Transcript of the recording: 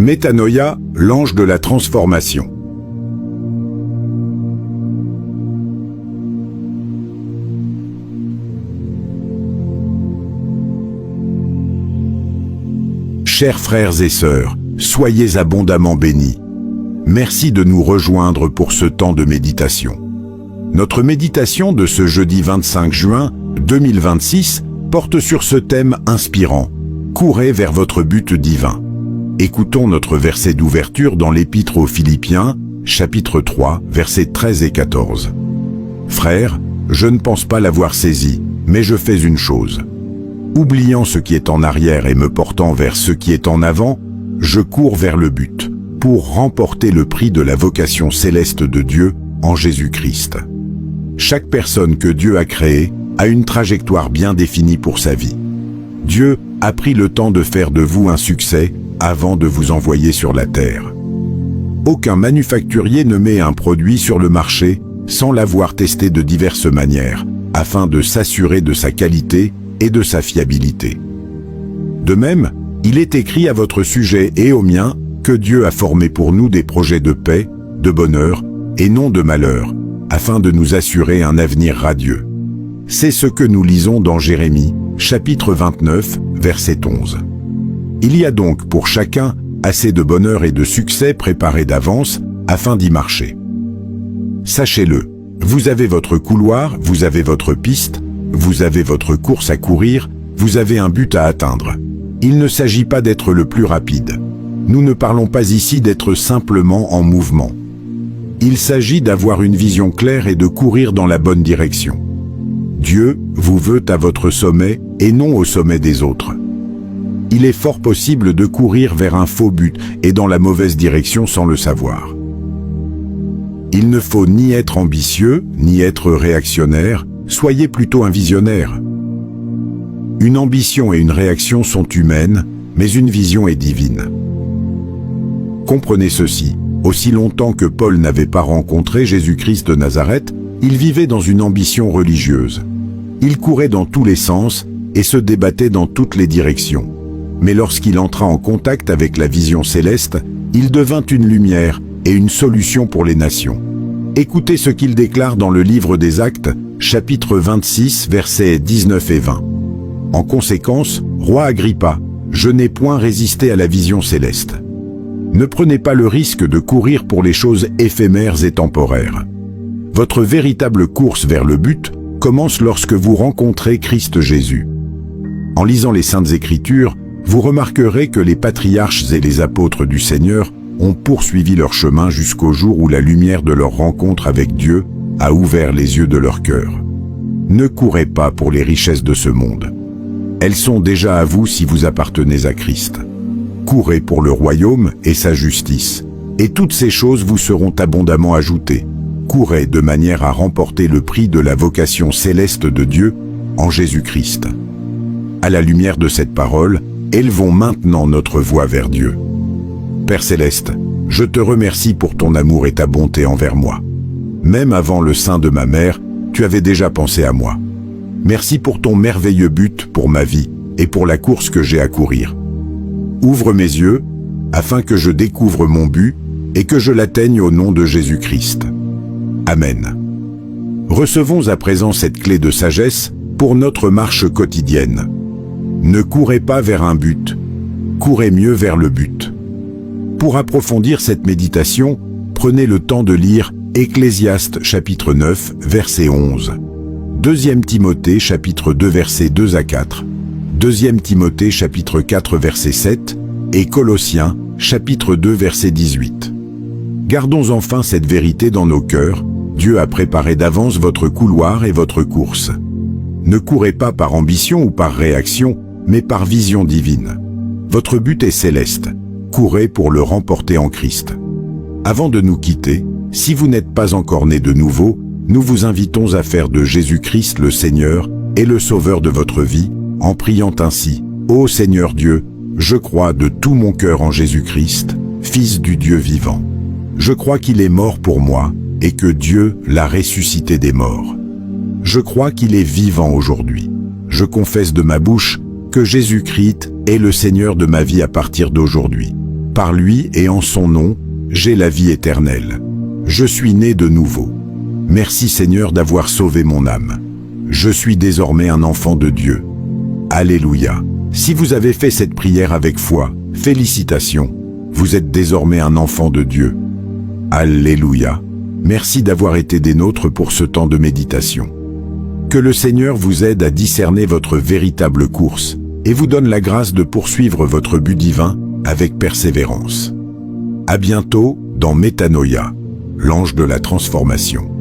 Métanoïa, l'ange de la transformation. Chers frères et sœurs, soyez abondamment bénis. Merci de nous rejoindre pour ce temps de méditation. Notre méditation de ce jeudi 25 juin 2026 porte sur ce thème inspirant. Courez vers votre but divin. Écoutons notre verset d'ouverture dans l'Épître aux Philippiens, chapitre 3, versets 13 et 14. Frères, je ne pense pas l'avoir saisi, mais je fais une chose. Oubliant ce qui est en arrière et me portant vers ce qui est en avant, je cours vers le but, pour remporter le prix de la vocation céleste de Dieu en Jésus-Christ. Chaque personne que Dieu a créée a une trajectoire bien définie pour sa vie. Dieu a pris le temps de faire de vous un succès avant de vous envoyer sur la terre. Aucun manufacturier ne met un produit sur le marché sans l'avoir testé de diverses manières, afin de s'assurer de sa qualité et de sa fiabilité. De même, il est écrit à votre sujet et au mien que Dieu a formé pour nous des projets de paix, de bonheur et non de malheur, afin de nous assurer un avenir radieux. C'est ce que nous lisons dans Jérémie, chapitre 29, verset 11. Il y a donc pour chacun assez de bonheur et de succès préparés d'avance afin d'y marcher. Sachez-le, vous avez votre couloir, vous avez votre piste, vous avez votre course à courir, vous avez un but à atteindre. Il ne s'agit pas d'être le plus rapide. Nous ne parlons pas ici d'être simplement en mouvement. Il s'agit d'avoir une vision claire et de courir dans la bonne direction. Dieu vous veut à votre sommet et non au sommet des autres. Il est fort possible de courir vers un faux but et dans la mauvaise direction sans le savoir. Il ne faut ni être ambitieux, ni être réactionnaire, soyez plutôt un visionnaire. Une ambition et une réaction sont humaines, mais une vision est divine. Comprenez ceci, aussi longtemps que Paul n'avait pas rencontré Jésus-Christ de Nazareth, il vivait dans une ambition religieuse. Il courait dans tous les sens et se débattait dans toutes les directions. Mais lorsqu'il entra en contact avec la vision céleste, il devint une lumière et une solution pour les nations. Écoutez ce qu'il déclare dans le livre des Actes, chapitre 26, versets 19 et 20. En conséquence, roi Agrippa, je n'ai point résisté à la vision céleste. Ne prenez pas le risque de courir pour les choses éphémères et temporaires. Votre véritable course vers le but commence lorsque vous rencontrez Christ Jésus. En lisant les Saintes Écritures, vous remarquerez que les patriarches et les apôtres du Seigneur ont poursuivi leur chemin jusqu'au jour où la lumière de leur rencontre avec Dieu a ouvert les yeux de leur cœur. Ne courez pas pour les richesses de ce monde. Elles sont déjà à vous si vous appartenez à Christ. Courez pour le royaume et sa justice, et toutes ces choses vous seront abondamment ajoutées. Courez de manière à remporter le prix de la vocation céleste de Dieu en Jésus-Christ. À la lumière de cette parole, élevons maintenant notre voix vers Dieu. Père Céleste, je te remercie pour ton amour et ta bonté envers moi. Même avant le sein de ma mère, tu avais déjà pensé à moi. Merci pour ton merveilleux but pour ma vie et pour la course que j'ai à courir. Ouvre mes yeux, afin que je découvre mon but et que je l'atteigne au nom de Jésus-Christ. Amen. Recevons à présent cette clé de sagesse pour notre marche quotidienne. Ne courez pas vers un but, courez mieux vers le but. Pour approfondir cette méditation, prenez le temps de lire Ecclésiaste chapitre 9, verset 11. 2 Timothée chapitre 2, versets 2 à 4. 2 Timothée chapitre 4, verset 7 et Colossiens chapitre 2, verset 18. Gardons enfin cette vérité dans nos cœurs, Dieu a préparé d'avance votre couloir et votre course. Ne courez pas par ambition ou par réaction, mais par vision divine. Votre but est céleste. Courez pour le remporter en Christ. Avant de nous quitter, si vous n'êtes pas encore né de nouveau, nous vous invitons à faire de Jésus-Christ le Seigneur et le Sauveur de votre vie, en priant ainsi, « Ô Seigneur Dieu, je crois de tout mon cœur en Jésus-Christ, Fils du Dieu vivant. Je crois qu'il est mort pour moi et que Dieu l'a ressuscité des morts. Je crois qu'il est vivant aujourd'hui. Je confesse de ma bouche que Jésus-Christ est le Seigneur de ma vie à partir d'aujourd'hui. Par lui et en son nom, j'ai la vie éternelle. Je suis né de nouveau. Merci Seigneur d'avoir sauvé mon âme. Je suis désormais un enfant de Dieu. Alléluia. Si vous avez fait cette prière avec foi, félicitations. Vous êtes désormais un enfant de Dieu. Alléluia. Merci d'avoir été des nôtres pour ce temps de méditation. Que le Seigneur vous aide à discerner votre véritable course et vous donne la grâce de poursuivre votre but divin avec persévérance. À bientôt dans Métanoïa, l'ange de la transformation.